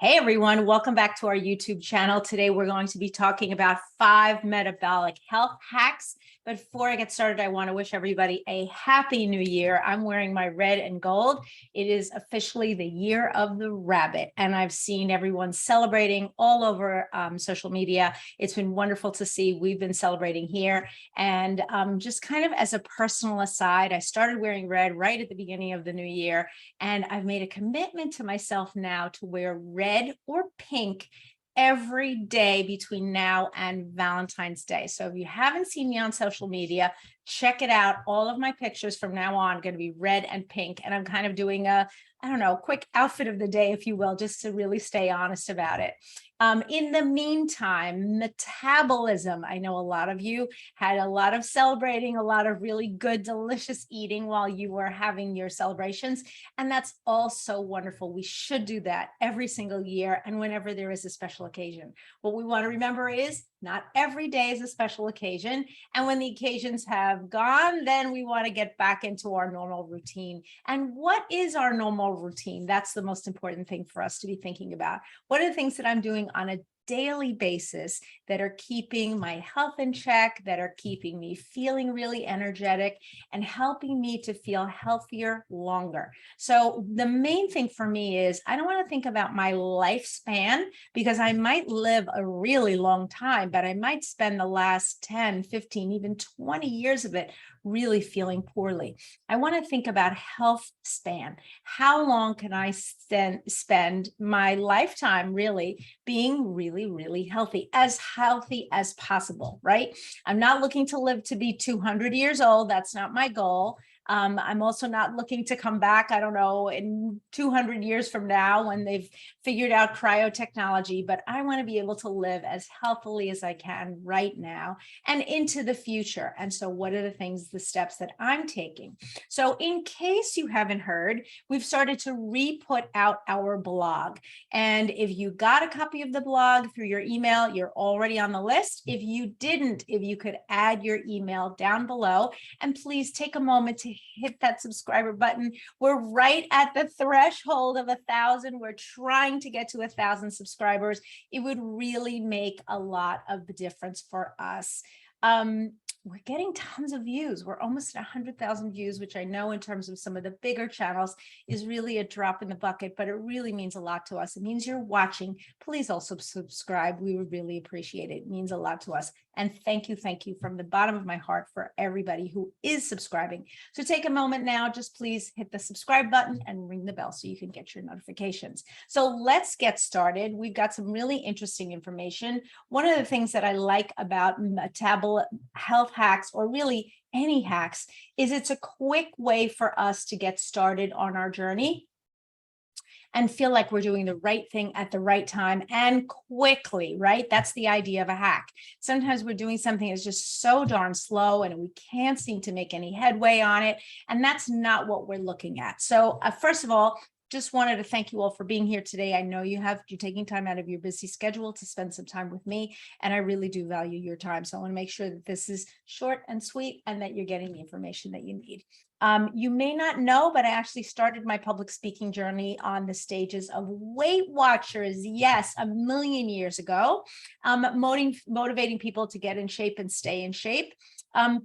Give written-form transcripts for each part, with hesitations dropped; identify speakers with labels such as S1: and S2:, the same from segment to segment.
S1: Hey everyone, welcome back to our YouTube channel. Today we're going to be talking about 5 metabolic health hacks. But before I get started, I want to wish everybody a happy new year. I'm wearing my red and gold. It is officially the year of the rabbit, and I've seen everyone celebrating all over social media. It's been wonderful to see. We've been celebrating here. And just kind of as a personal aside, I started wearing red right at the beginning of the new year, and I've made a commitment to myself now to wear red or pink every day between now and Valentine's Day. So if you haven't seen me on social media, check it out. All of my pictures from now on are going to be red and pink. And I'm kind of doing quick outfit of the day, if you will, just to really stay honest about it. In the meantime, metabolism. I know a lot of you had a lot of celebrating, a lot of really good, delicious eating while you were having your celebrations. And that's also wonderful. We should do that every single year and whenever there is a special occasion. What we want to remember is not every day is a special occasion. And when the occasions have gone, then we want to get back into our normal routine. And what is our normal routine? That's the most important thing for us to be thinking about. What are the things that I'm doing on a daily basis that are keeping my health in check, that are keeping me feeling really energetic and helping me to feel healthier longer? So the main thing for me is I don't want to think about my lifespan, because I might live a really long time, but I might spend the last 10, 15, even 20 years of it really feeling poorly. I want to think about health span. How long can I spend my lifetime really being really healthy as possible, right? I'm not looking to live to be 200 years old. That's not my goal. I'm also not looking to come back, I don't know, in 200 years from now when they've figured out cryotechnology, but I want to be able to live as healthily as I can right now and into the future. And so what are the steps that I'm taking? So in case you haven't heard, we've started to re-put out our blog. And if you got a copy of the blog through your email, you're already on the list. If you didn't, if you could add your email down below, and please take a moment to hit that subscriber button. We're right at the threshold of 1,000. We're trying to get to 1,000 subscribers. It would really make a lot of the difference for us. We're getting tons of views. We're almost at 100,000 views, which I know in terms of some of the bigger channels is really a drop in the bucket, but it really means a lot to us. It means you're watching. Please also subscribe. We would really appreciate it. It means a lot to us. And thank you from the bottom of my heart for everybody who is subscribing. So take a moment now, just please hit the subscribe button and ring the bell so you can get your notifications. So let's get started. We've got some really interesting information. One of the things that I like about metabolic health hacks, or really any hacks, is it's a quick way for us to get started on our journey and feel like we're doing the right thing at the right time and quickly, right? That's the idea of a hack. Sometimes we're doing something that's just so darn slow and we can't seem to make any headway on it. And that's not what we're looking at. So first of all, just wanted to thank you all for being here today. I know you're taking time out of your busy schedule to spend some time with me, and I really do value your time. So I want to make sure that this is short and sweet and that you're getting the information that you need. You may not know, but I actually started my public speaking journey on the stages of Weight Watchers. Yes, a million years ago, motivating people to get in shape and stay in shape.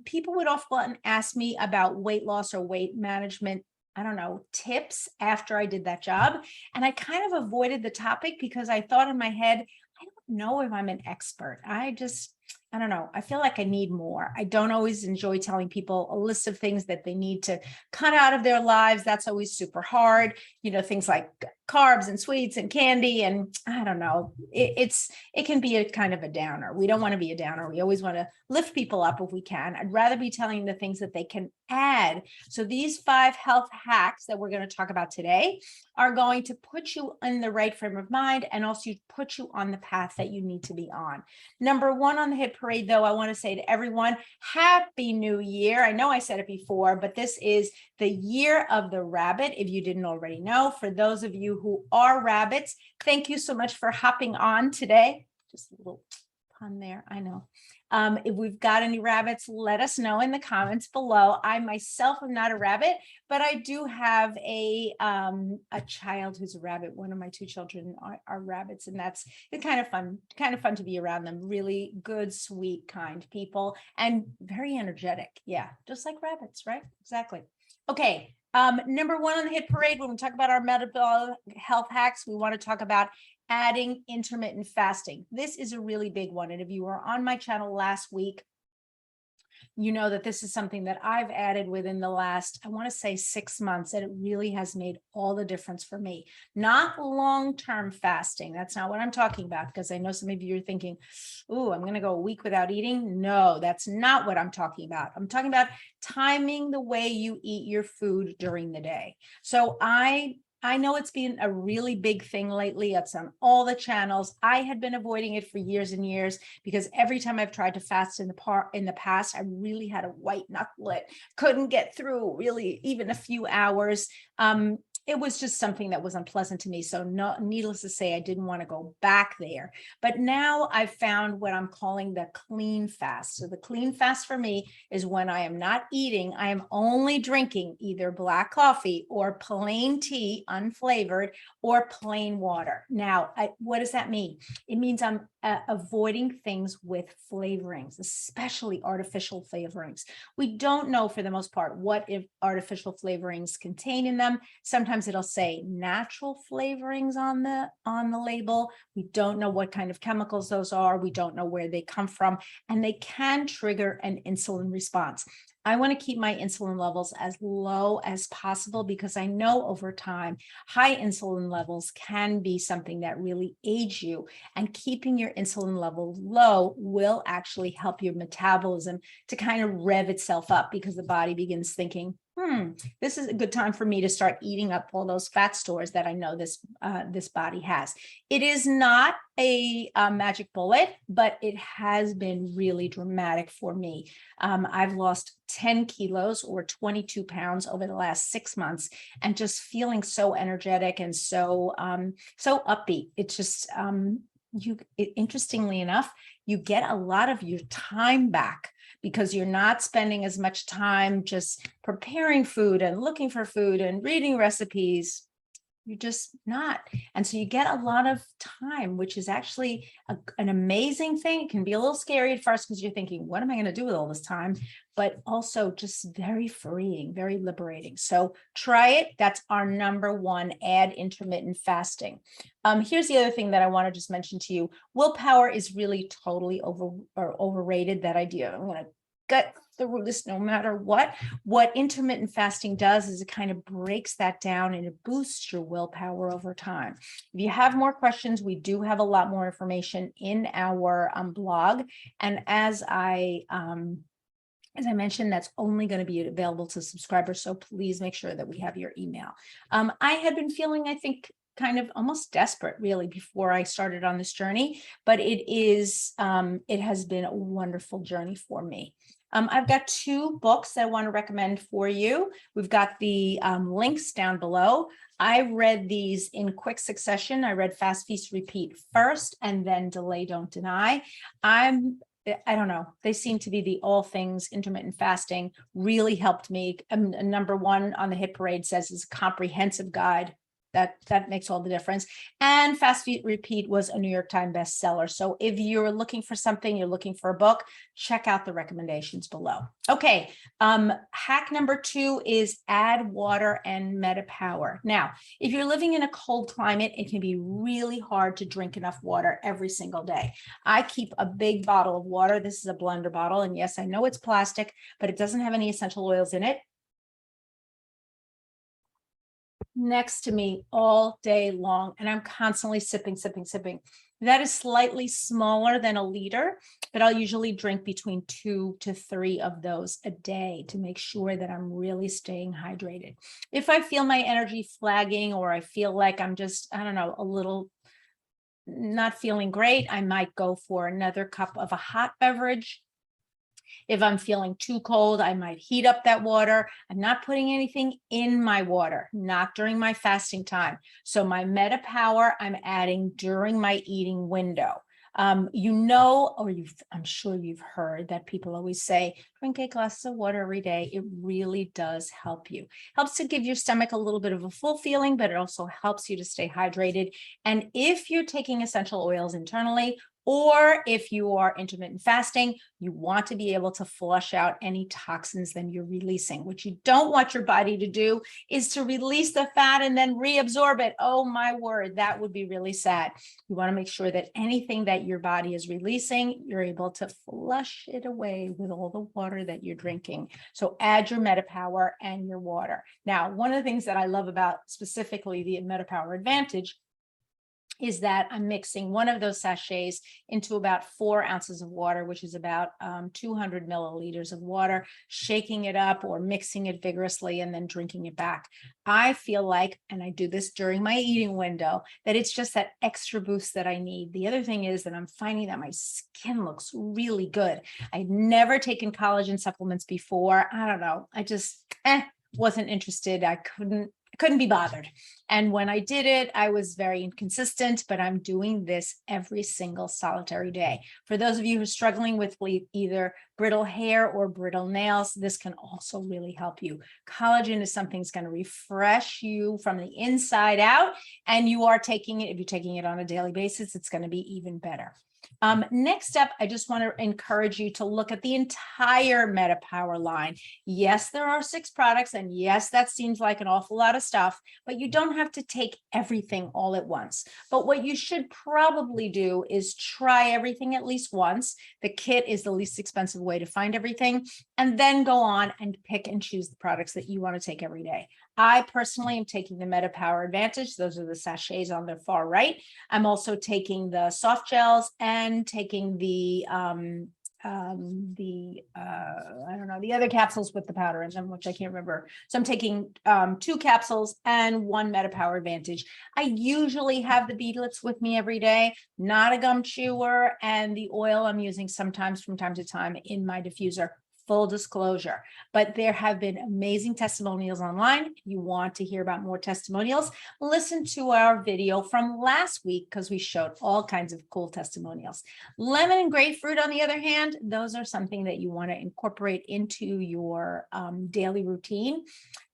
S1: People would often ask me about weight loss or weight management, I don't know, tips after I did that job. And I kind of avoided the topic because I thought in my head, I don't know if I'm an expert. I don't know. I feel like I need more. I don't always enjoy telling people a list of things that they need to cut out of their lives. That's always super hard. You know, things like carbs and sweets and candy. And I don't know, it can be a kind of a downer. We don't want to be a downer. We always want to lift people up if we can. I'd rather be telling the things that they can add. So these 5 health hacks that we're going to talk about today are going to put you in the right frame of mind and also put you on the path that you need to be on. Number 1 on the hit parade, though, I want to say to everyone, Happy New Year. I know I said it before, but this is the year of the rabbit, if you didn't already know. For those of you who are rabbits, thank you so much for hopping on today. Just a little pun there. I know. If we've got any rabbits, let us know in the comments below. I myself am not a rabbit, but I do have a child who's a rabbit. One of my two children are rabbits, and it's kind of fun to be around them. Really good, sweet, kind people, and very energetic. Yeah, just like rabbits, right? Exactly. Okay. Number one on the hit parade, when we talk about our metabolic health hacks, we want to talk about adding intermittent fasting. This is a really big one. And if you were on my channel last week, you know that this is something that I've added within the last, I want to say 6 months, and it really has made all the difference for me. Not long-term fasting. That's not what I'm talking about, because I know some of you are thinking, oh, I'm going to go a week without eating. No, that's not what I'm talking about. I'm talking about timing the way you eat your food during the day. So I know it's been a really big thing lately. It's on all the channels. I had been avoiding it for years and years because every time I've tried to fast in the past, I really had a white knuckle it. Couldn't get through really even a few hours. It was just something that was unpleasant to me. So needless to say, I didn't want to go back there. But now I've found what I'm calling the clean fast. So the clean fast for me is when I am not eating, I am only drinking either black coffee or plain tea, unflavored, or plain water. Now, what does that mean? It means I'm avoiding things with flavorings, especially artificial flavorings. We don't know for the most part what artificial flavorings contain in them. Sometimes it'll say natural flavorings on the label. We don't know what kind of chemicals those are. We don't know where they come from, and they can trigger an insulin response. I want to keep my insulin levels as low as possible because I know over time, high insulin levels can be something that really aids you, and keeping your insulin level low will actually help your metabolism to kind of rev itself up, because the body begins thinking, this is a good time for me to start eating up all those fat stores that I know this body has. It is not a magic bullet, but it has been really dramatic for me. I've lost 10 kilos or 22 pounds over the last 6 months, and just feeling so energetic and so upbeat. It's just interestingly enough, you get a lot of your time back, because you're not spending as much time just preparing food and looking for food and reading recipes. You're just not. And so you get a lot of time, which is actually an amazing thing. It can be a little scary at first because you're thinking, what am I going to do with all this time? But also just very freeing, very liberating. So try it. That's our number one, add intermittent fasting. Here's the other thing that I want to just mention to you. Willpower is really totally overrated, that idea. I'm going to gut through this no matter what. What intermittent fasting does is it kind of breaks that down, and it boosts your willpower over time. If you have more questions, we do have a lot more information in our blog. And as I mentioned, that's only going to be available to subscribers. So please make sure that we have your email. I had been feeling, I think, kind of almost desperate really before I started on this journey, but it has been a wonderful journey for me. I've got 2 books that I want to recommend for you. We've got the links down below. I read these in quick succession. I read Fast, Feast, Repeat first, and then Delay, Don't Deny. I don't know. They seem to be the all things intermittent fasting. Really helped me. Number one on the hit parade says it's a comprehensive guide. That makes all the difference. And Fast, Feast, Repeat was a New York Times bestseller. So if you're looking for something, you're looking for a book, check out the recommendations below. Okay. Hack number 2 is add water and MetaPWR. Now, if you're living in a cold climate, it can be really hard to drink enough water every single day. I keep a big bottle of water. This is a blender bottle. And yes, I know it's plastic, but it doesn't have any essential oils in it. Next to me all day long, and I'm constantly sipping. That is slightly smaller than a liter, but I'll usually drink between 2 to 3 of those a day to make sure that I'm really staying hydrated. If I feel my energy flagging, or I feel like I'm just, I don't know, a little not feeling great, I might go for another cup of a hot beverage. If I'm feeling too cold, I might heat up that water. I'm not putting anything in my water, not during my fasting time. So my MetaPWR, I'm adding during my eating window. I'm sure you've heard that people always say, drink 8 glasses of water every day. It really does help you. Helps to give your stomach a little bit of a full feeling, but it also helps you to stay hydrated. And if you're taking essential oils internally, or if you are intermittent fasting, you want to be able to flush out any toxins that you're releasing. What you don't want your body to do is to release the fat and then reabsorb it. Oh my word, that would be really sad. You want to make sure that anything that your body is releasing, you're able to flush it away with all the water that you're drinking. So add your MetaPWR and your water. Now, one of the things that I love about specifically the MetaPWR Advantage is that I'm mixing one of those sachets into about 4 ounces of water, which is about 200 milliliters of water, shaking it up or mixing it vigorously and then drinking it back. I feel like, and I do this during my eating window, that it's just that extra boost that I need. The other thing is that I'm finding that my skin looks really good. I'd never taken collagen supplements before. I don't know. I just wasn't interested. I couldn't be bothered. And when I did it, I was very inconsistent, but I'm doing this every single solitary day. For those of you who are struggling with either brittle hair or brittle nails, this can also really help you. Collagen is something that's going to refresh you from the inside out, and you are taking it, if you're taking it on a daily basis, it's going to be even better. Next up, I just want to encourage you to look at the entire MetaPWR line. Yes, there are 6 products, and yes, that seems like an awful lot of stuff, but you don't have to take everything all at once. But what you should probably do is try everything at least once. The kit is the least expensive way to find everything, and then go on and pick and choose the products that you want to take every day. I personally am taking the MetaPWR Advantage. Those are the sachets on the far right. I'm also taking the soft gels and taking the the other capsules with the powder in them, which I can't remember. So I'm taking 2 capsules and 1 MetaPWR Advantage. I usually have the beadlets with me every day, not a gum chewer, and the oil I'm using sometimes from time to time in my diffuser. Full disclosure, but there have been amazing testimonials online. If you want to hear about more testimonials, listen to our video from last week because we showed all kinds of cool testimonials. Lemon and grapefruit, on the other hand, those are something that you want to incorporate into your daily routine.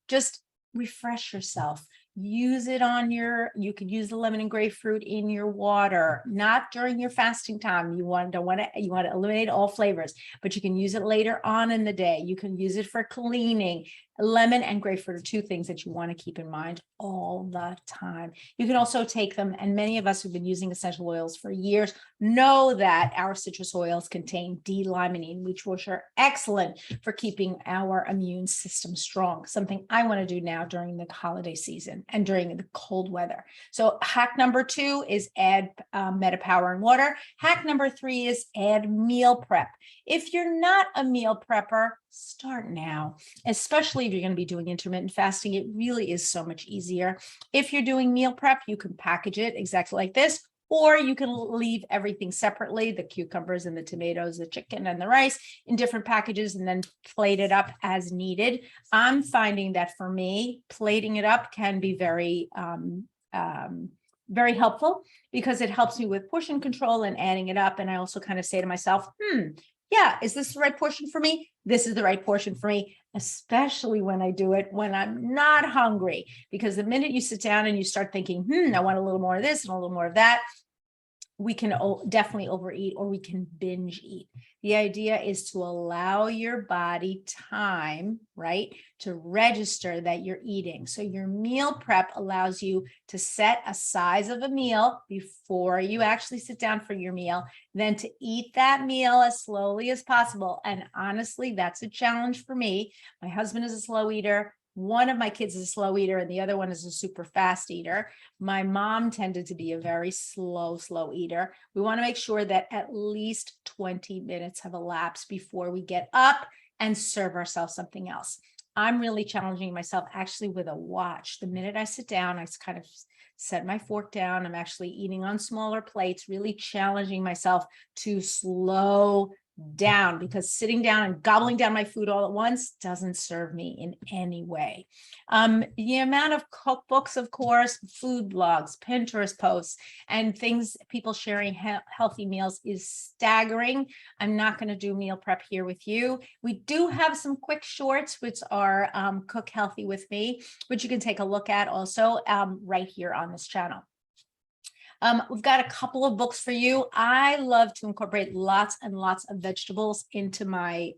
S1: Just refresh yourself. Use it on you could use the lemon and grapefruit in your water, not during your fasting time. You want to eliminate all flavors, but you can use it later on in the day. You can use it for cleaning. Lemon and grapefruit are 2 things that you want to keep in mind all the time. You can also take them, and many of us who've been using essential oils for years know that our citrus oils contain D-limonene, which are excellent for keeping our immune system strong, something I want to do now during the holiday season and during the cold weather. So hack number 2 is add MetaPWR and water. Hack number 3 is add meal prep. If you're not a meal prepper, start now, especially if you're going to be doing intermittent fasting. It really is so much easier. If you're doing meal prep, you can package it exactly like this, or you can leave everything separately, the cucumbers and the tomatoes, the chicken and the rice in different packages, and then plate it up as needed. I'm finding that for me, plating it up can be very helpful because it helps me with portion control and adding it up. And I also kind of say to myself, yeah, is this the right portion for me? This is the right portion for me, especially when I do it when I'm not hungry. Because the minute you sit down and you start thinking, I want a little more of this and a little more of that, we can definitely overeat, or we can binge eat. The idea is to allow your body time, right, to register that you're eating. So your meal prep allows you to set a size of a meal before you actually sit down for your meal, then to eat that meal as slowly as possible. And honestly, that's a challenge for me. My husband is a slow eater. One of my kids is a slow eater and the other one is a super fast eater. My mom tended to be a very slow eater. We want to make sure that at least 20 minutes have elapsed before we get up and serve ourselves something else. I'm really challenging myself actually with a watch. The minute I sit down, I kind of set my fork down. I'm actually eating on smaller plates, really challenging myself to slow down, because sitting down and gobbling down my food all at once doesn't serve me in any way. The amount of cookbooks, of course, food blogs, Pinterest posts, and things, people sharing healthy meals is staggering. I'm not going to do meal prep here with you. We do have some quick shorts, which are Cook Healthy with Me, which you can take a look at also right here on this channel. We've got a couple of books for you. I love to incorporate lots and lots of vegetables into my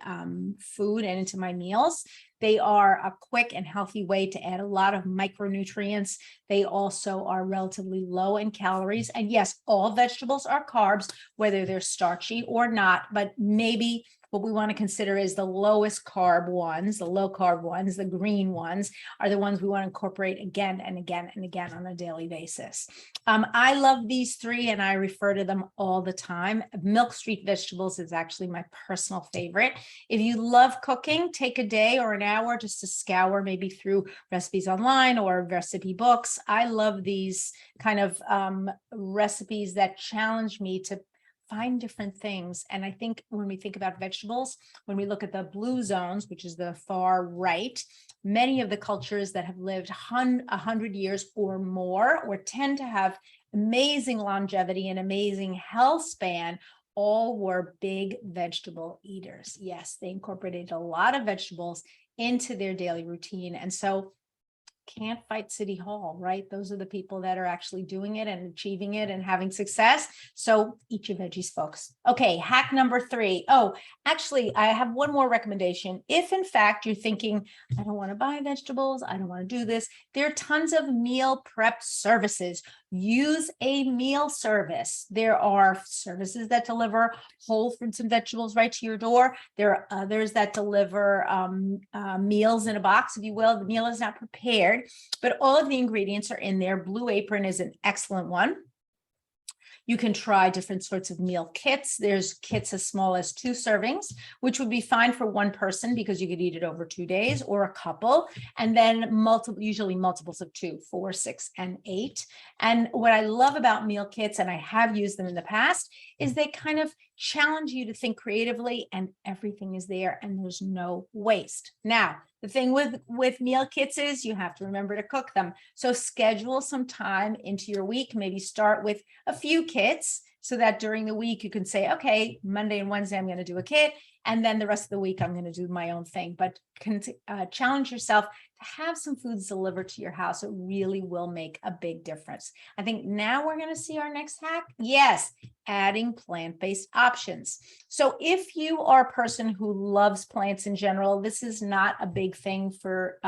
S1: food and into my meals. They are a quick and healthy way to add a lot of micronutrients. They also are relatively low in calories. And yes, all vegetables are carbs, whether they're starchy or not, but maybe what we want to consider is the lowest carb ones, the low carb ones, the green ones are the ones we want to incorporate again and again and again on a daily basis. I love these three and I refer to them all the time. Milk Street Vegetables is actually my personal favorite. If you love cooking, take a day or an hour just to scour maybe through recipes online or recipe books. I love these kind of recipes that challenge me to find different things. And I think when we think about vegetables, when we look at the blue zones, which is the far right, many of the cultures that have lived 100 years or more, or tend to have amazing longevity and amazing health span, all were big vegetable eaters. Yes, they incorporated a lot of vegetables into their daily routine. And so can't fight City Hall, right? Those are the people that are actually doing it and achieving it and having success. So eat your veggies, folks. Okay, hack number 3. Oh, actually, I have one more recommendation. If in fact you're thinking, I don't want to buy vegetables, I don't want to do this, there are tons of meal prep services. Use a meal service. There are services that deliver whole fruits and vegetables right to your door. There are others that deliver meals in a box, if you will. The meal is not prepared, but all of the ingredients are in there. Blue Apron is an excellent one. You can try different sorts of meal kits. There's kits as small as 2 servings, which would be fine for one person because you could eat it over 2 days, or a couple, and then usually multiples of 2, 4, 6, and 8. And what I love about meal kits, and I have used them in the past, is they kind of challenge you to think creatively, and everything is there and there's no waste. Now, the thing with meal kits is you have to remember to cook them. So schedule some time into your week, maybe start with a few kits so that during the week you can say, okay, Monday and Wednesday, I'm going to do a kit. And then the rest of the week, I'm going to do my own thing. But challenge yourself to have some foods delivered to your house. It really will make a big difference. I think now we're going to see our next hack. Yes, adding plant-based options. So if you are a person who loves plants in general, this is not a big thing for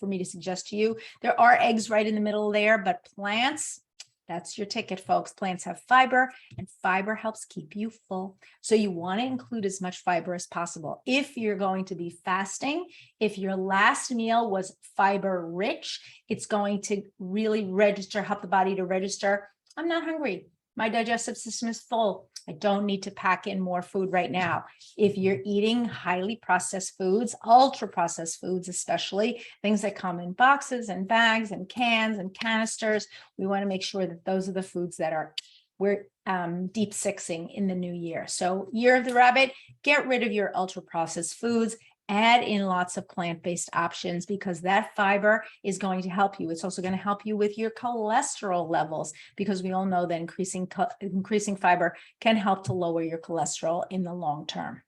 S1: me to suggest to you. There are eggs right in the middle there, but plants, that's your ticket, folks. Plants have fiber, and fiber helps keep you full. So you want to include as much fiber as possible. If you're going to be fasting, if your last meal was fiber rich, it's going to really help the body to register, I'm not hungry. My digestive system is full. I don't need to pack in more food right now. If you're eating highly processed foods, ultra processed foods, especially things that come in boxes and bags and cans and canisters, we want to make sure that those are the foods that we're deep sixing in the new year. So Year of the Rabbit, get rid of your ultra processed foods. Add in lots of plant-based options because that fiber is going to help you. It's also going to help you with your cholesterol levels because we all know that increasing fiber can help to lower your cholesterol in the long term.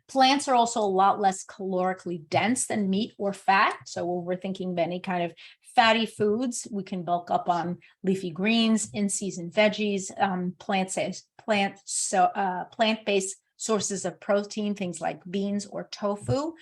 S1: Plants are also a lot less calorically dense than meat or fat. So when we're thinking of any kind of fatty foods, we can bulk up on leafy greens, in-season veggies, plant-based sources of protein, things like beans or tofu.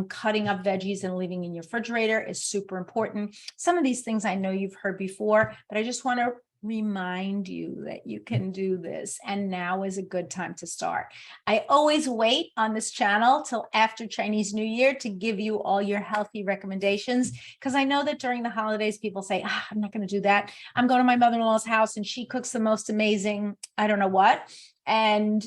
S1: Cutting up veggies and leaving in your refrigerator is super important. Some of these things I know you've heard before, but I just want to remind you that you can do this, and now is a good time to start. I always wait on this channel till after Chinese New Year to give you all your healthy recommendations, because I know that during the holidays people say, I'm not going to do that. I'm going to my mother-in-law's house and she cooks the most amazing, I don't know what, and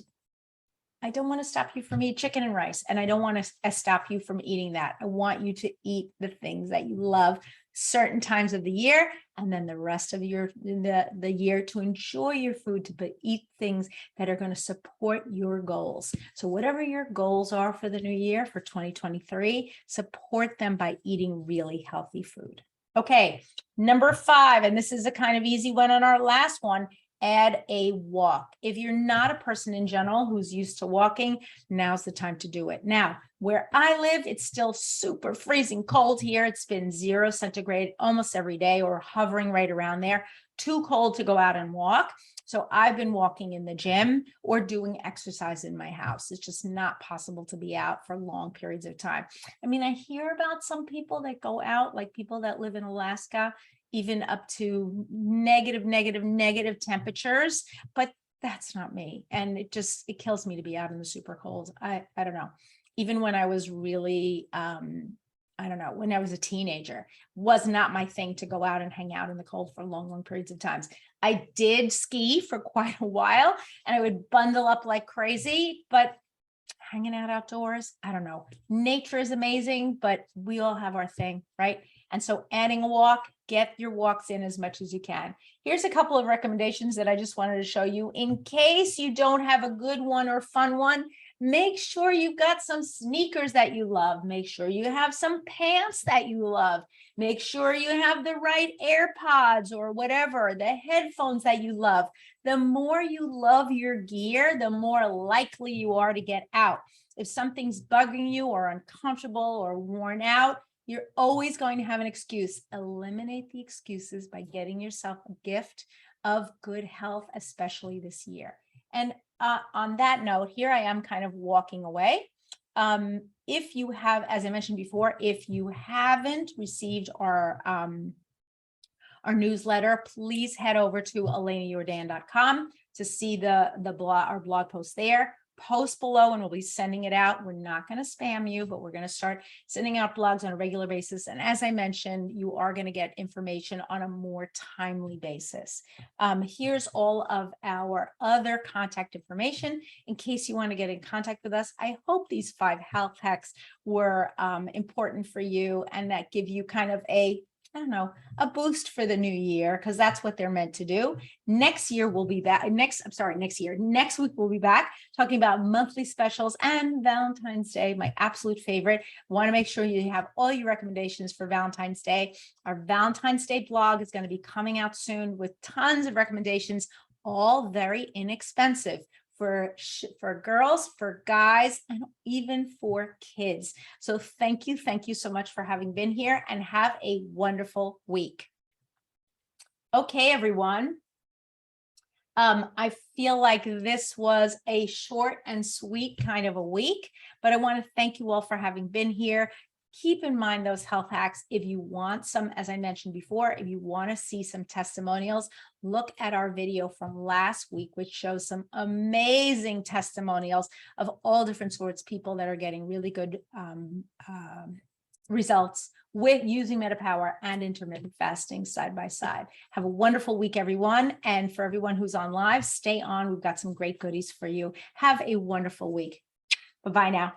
S1: I don't want to stop you from eating chicken and rice, and I don't want to stop you from eating that. I want you to eat the things that you love certain times of the year, and then the rest of the year to enjoy your food, to eat things that are going to support your goals. So whatever your goals are for the new year, for 2023, support them by eating really healthy food. Okay, number 5, and this is a kind of easy one on our last one, add a walk. If you're not a person in general who's used to walking, now's the time to do it. Now, where I live, it's still super freezing cold here. It's been 0 centigrade almost every day, or hovering right around there. Too cold to go out and walk. So I've been walking in the gym or doing exercise in my house. It's just not possible to be out for long periods of time. I mean, I hear about some people that go out, like people that live in Alaska, even up to negative temperatures, but that's not me. And it kills me to be out in the super cold. I don't know. Even when I was really, when I was a teenager, was not my thing to go out and hang out in the cold for long periods of times. I did ski for quite a while, and I would bundle up like crazy, but hanging out outdoors, I don't know. Nature is amazing, but we all have our thing, right? And so adding a walk, get your walks in as much as you can. Here's a couple of recommendations that I just wanted to show you. In case you don't have a good one or fun one, make sure you've got some sneakers that you love. Make sure you have some pants that you love. Make sure you have the right AirPods or whatever, the headphones that you love. The more you love your gear, the more likely you are to get out. If something's bugging you or uncomfortable or worn out, you're always going to have an excuse. Eliminate the excuses by getting yourself a gift of good health, especially this year. And on that note, here I am kind of walking away. If you have, as I mentioned before, if you haven't received our newsletter, please head over to elenayordan.com to see our blog post there. Post below and we'll be sending it out. We're not going to spam you, but we're going to start sending out blogs on a regular basis. And as I mentioned, you are going to get information on a more timely basis. Here's all of our other contact information in case you want to get in contact with us. I hope these 5 health hacks were important for you and that give you kind of a boost for the new year, because that's what they're meant to do. Next week we'll be back talking about monthly specials and Valentine's Day, my absolute favorite. Want to make sure you have all your recommendations for Valentine's Day. Our Valentine's Day blog is going to be coming out soon with tons of recommendations, all very inexpensive for girls, for guys, and even for kids. So thank you so much for having been here, and have a wonderful week. Okay, everyone. I feel like this was a short and sweet kind of a week, but I want to thank you all for having been here. Keep in mind those health hacks. If you want some, as I mentioned before, if you want to see some testimonials, look at our video from last week, which shows some amazing testimonials of all different sorts, people that are getting really good results with using MetaPWR and intermittent fasting side by side. Have a wonderful week, everyone. And for everyone who's on live, stay on. We've got some great goodies for you. Have a wonderful week. Bye-bye now.